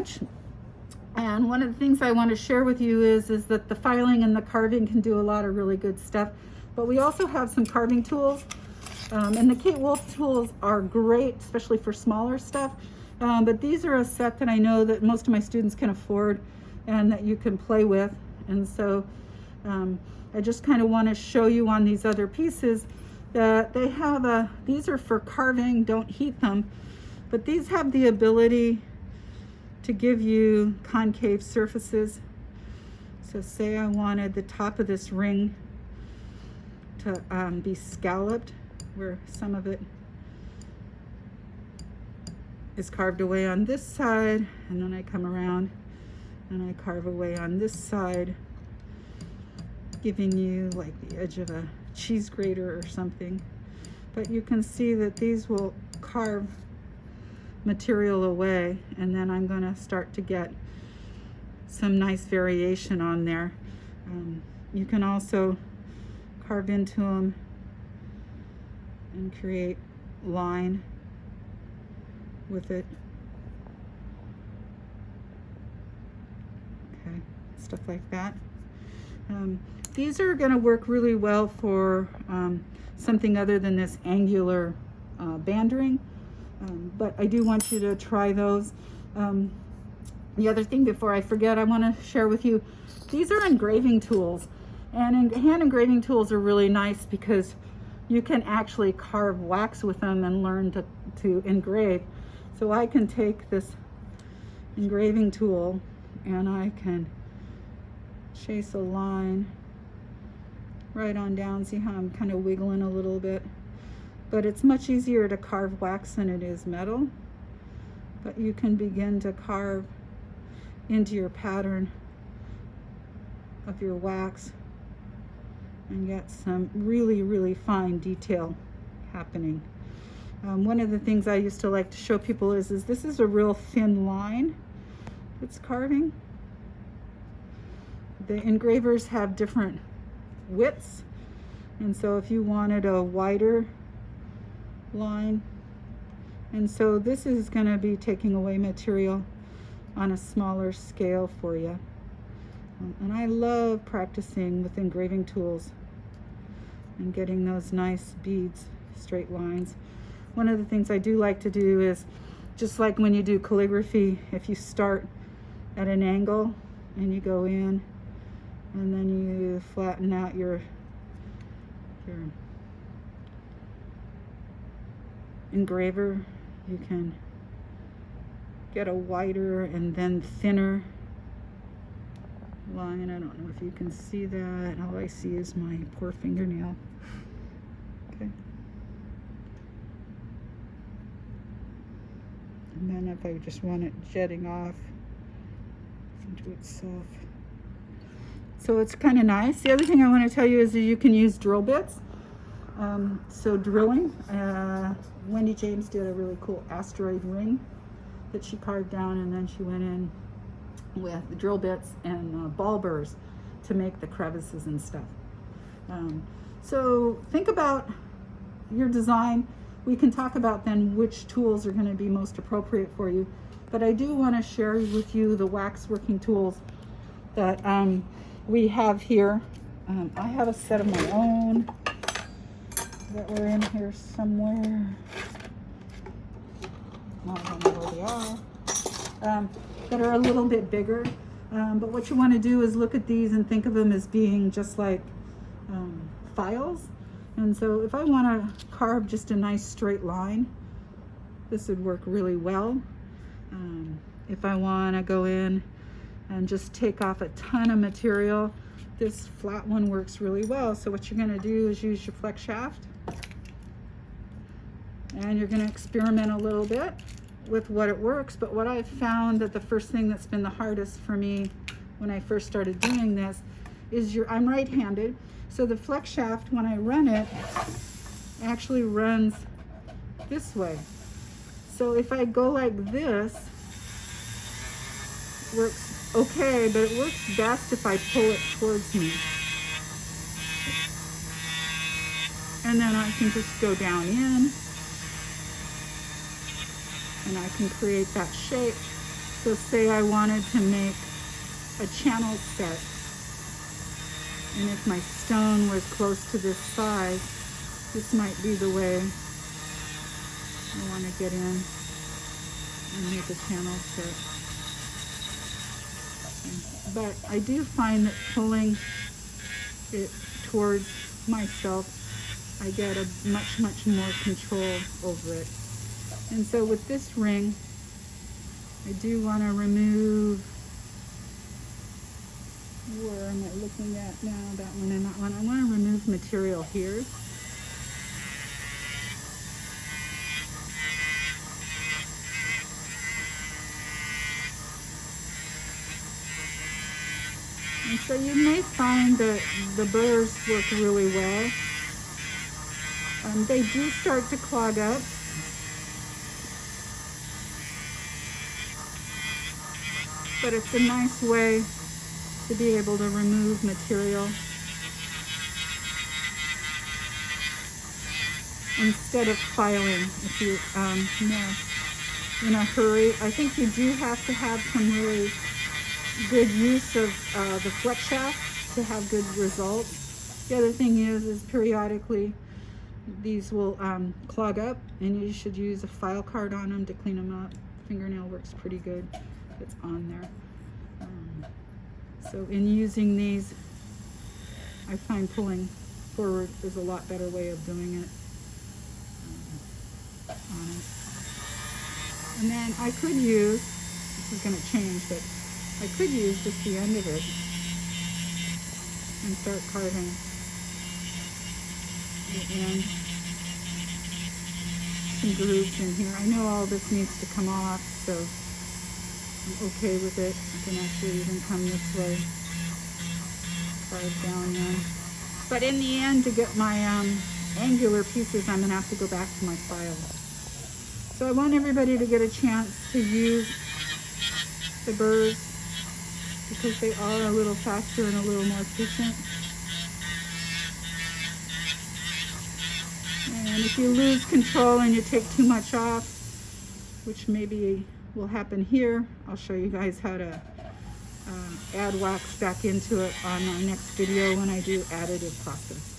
much. And one of the things I want to share with you is that the filing and the carving can do a lot of really good stuff. But we also have some carving tools. And the Kate Wolf tools are great, especially for smaller stuff. But these are a set that I know that most of my students can afford and that you can play with. And so I just kind of want to show you on these other pieces that they have these are for carving, don't heat them, but these have the ability to give you concave surfaces. So say I wanted the top of this ring to be scalloped, where some of it is carved away on this side, and then I come around and I carve away on this side, giving you like the edge of a cheese grater or something. But you can see that these will carve material away, and then I'm going to start to get some nice variation on there. You can also carve into them and create line with it. Okay, stuff like that. These are going to work really well for something other than this angular bandering. But I do want you to try those. The other thing before I forget, I want to share with you, these are engraving tools. And hand engraving tools are really nice because you can actually carve wax with them and learn to engrave. So I can take this engraving tool and I can chase a line right on down. See how I'm kind of wiggling a little bit? But it's much easier to carve wax than it is metal. But you can begin to carve into your pattern of your wax and get some really, really fine detail happening. One of the things I used to like to show people is this is a real thin line that's carving. The engravers have different widths, and so if you wanted a wider line, and so this is going to be taking away material on a smaller scale for you. And I love practicing with engraving tools and getting those nice beads, straight lines. One of the things I do like to do is, just like when you do calligraphy, if you start at an angle and you go in and then you flatten out your engraver, you can get a wider and then thinner line. I don't know if you can see that. All I see is my poor fingernail. Okay. And then if I just want it jetting off into itself. So it's kind of nice. The other thing I want to tell you is that you can use drill bits. So drilling, Wendy James did a really cool asteroid ring that she carved down, and then she went in with drill bits and ball burrs to make the crevices and stuff. So think about your design. We can talk about then which tools are going to be most appropriate for you, but I do want to share with you the wax working tools that we have here. I have a set of my own that were in here somewhere. I don't know where they are. That are a little bit bigger. But what you want to do is look at these and think of them as being just like files. And so if I want to carve just a nice straight line, this would work really well. If I want to go in and just take off a ton of material, this flat one works really well. So what you're going to do is use your flex shaft, and you're going to experiment a little bit with what it works. But what I've found that the first thing that's been the hardest for me when I first started doing this is I'm right-handed, so the flex shaft, when I run it, actually runs this way. So if I go like this, it works okay, but it works best if I pull it towards me. And then I can just go down in, and I can create that shape. So say I wanted to make a channel set, and if my stone was close to this size, this might be the way I want to get in and make a channel set. But I do find that pulling it towards myself, I get a much more control over it. And so with this ring, I do want to remove, where am I looking at now? That one and that one. I want to remove material here. And so you may find that the burrs work really well. They do start to clog up. But it's a nice way to be able to remove material instead of filing if you're in a hurry. I think you do have to have some really good use of the flex shaft to have good results. The other thing is periodically these will clog up, and you should use a file card on them to clean them up. Fingernail works pretty good if it's on there. So in using these, I find pulling forward is a lot better way of doing it on it. And then I could use, this is going to change, but I could use just the end of it and start carving the end. Some grooves in here. I know all this needs to come off, so I'm okay with it. I can actually even come this way, carve down there. But in the end, to get my angular pieces, I'm going to have to go back to my file. So I want everybody to get a chance to use the burrs because they are a little faster and a little more efficient. And if you lose control and you take too much off, which maybe will happen here, I'll show you guys how to add wax back into it on our next video when I do additive process.